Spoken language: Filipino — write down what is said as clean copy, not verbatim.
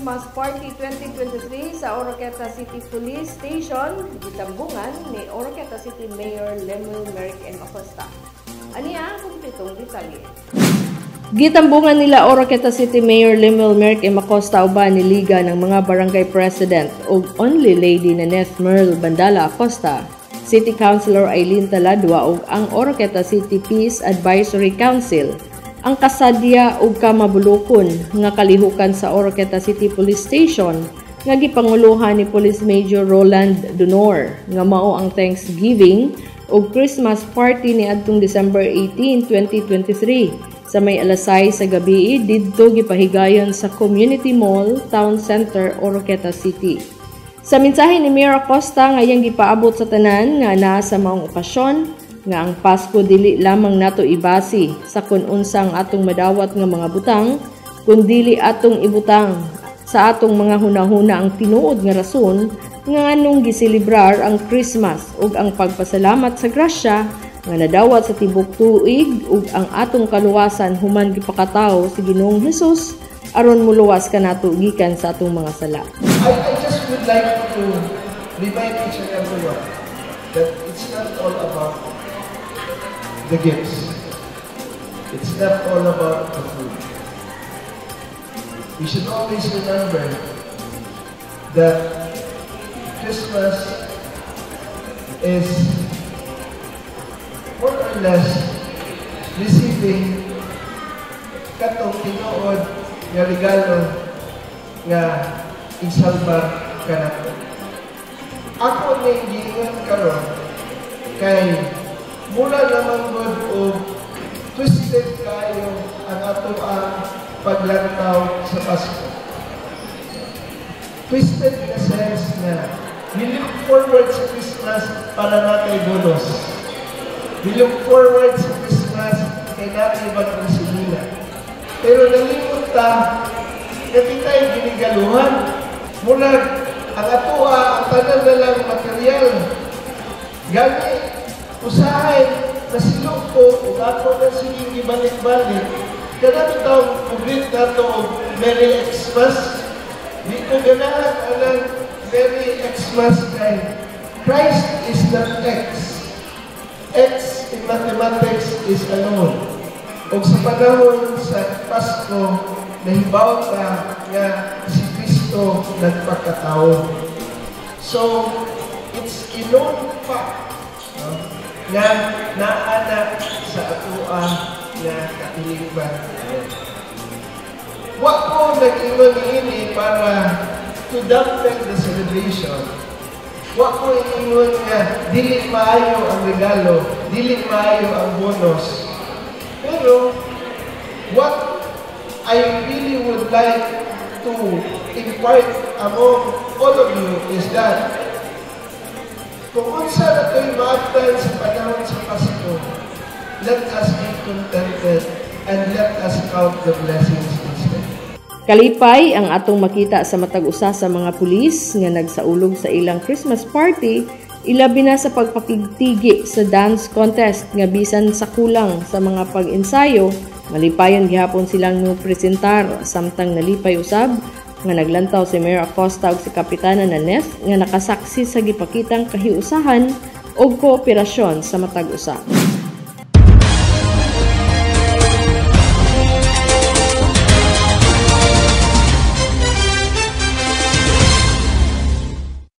Christmas Party 2023 sa Oroqueta City Police Station, gitambungan ni Oroqueta City Mayor Lemuel Merrick M. Acosta. Aniya ang kumpletong detalye. Gitambungan nila Oroqueta City Mayor Lemuel Merrick M. Acosta uban ni Liga ng mga Barangay President ug Only Lady na Neth Merle Bandala Acosta, City Councilor Aileen Taladua ug ang Oroqueta City Peace Advisory Council, ang kasadya ug kamabulokon nga kalihukan sa Oroqueta City Police Station nga gipanguluhan ni Police Major Roland Donor nga mao ang Thanksgiving ug Christmas party ni adtong December 18, 2023 sa may alas 6 sa gabi didto gipahigayon sa Community Mall, Town Center, Oroqueta City. Sa mensahe ni Mayor Acosta nga iyang gipaabot sa tanan nga naa sa maong okasyon nga ang Pasko dili lamang nato ibasi sa kun unsa ang atong madawat nga mga butang, kundi atong ibutang sa atong mga hunahuna ang tinuod nga rason nga anong giselebrar ang Christmas ug ang pagpasalamat sa grasya nga nadawat sa tibok tuig ug ang atong kaluwasan human gipakatawo si Ginoong Hesus aron muluwas kanato gikan sa atong mga sala. I just would like to remind each and everyone that it's not all about the gifts. It's not all about the food. We should always remember that Christmas is more or less receiving katong tinuod nga regalo nga isalbar kanato. Ako na giingon karon kay mula naman good o twisted kayo ang ato ang paglantaw sa Pasko. Twisted in a sense na we look forward sa Christmas para natin bonus. We look forward sa Christmas kay natin bagong silila. Pero nalimot ta, nakita'y ginigaluhan. Mula ang atoa, ang tanan na lang material. Gamit usahay na silog ko o ako na sige ibalik-balik. Kanami taong kublit na ito o Merry Xmas. Di ko ganahan ang Merry Xmas kay Christ is not X. X in mathematics is alone. O sa panahon sa Pasko, nahibaw ka nga si Kristo nagpakatao. So, it's known fact nga naanak sa atua nga katilingban. Wa ko nag-ingon ini para to dampen the celebration. Wa ko ingon nga dili maayo ang regalo, dili maayo ang bonus. Pero what I really would like to impart among all of you is that kung unsa na ito'y maagtan sa panahon sa Pasko, let us be contented and let us count the blessings instead. Kalipay ang atong makita sa matag usa sa mga pulis nga nagsaulog sa ilang Christmas party, ilabi na sa pagpakigtigi sa dance contest nga bisan sa kulang sa mga pag-ensayo, malipayon gihapon silang presentar samtang nalipay usab nga naglantaw si Mayor Acosta ug si Kapitana na Neth nga nakasaksi sa gipakitang kahiusahan o kooperasyon sa matag usa.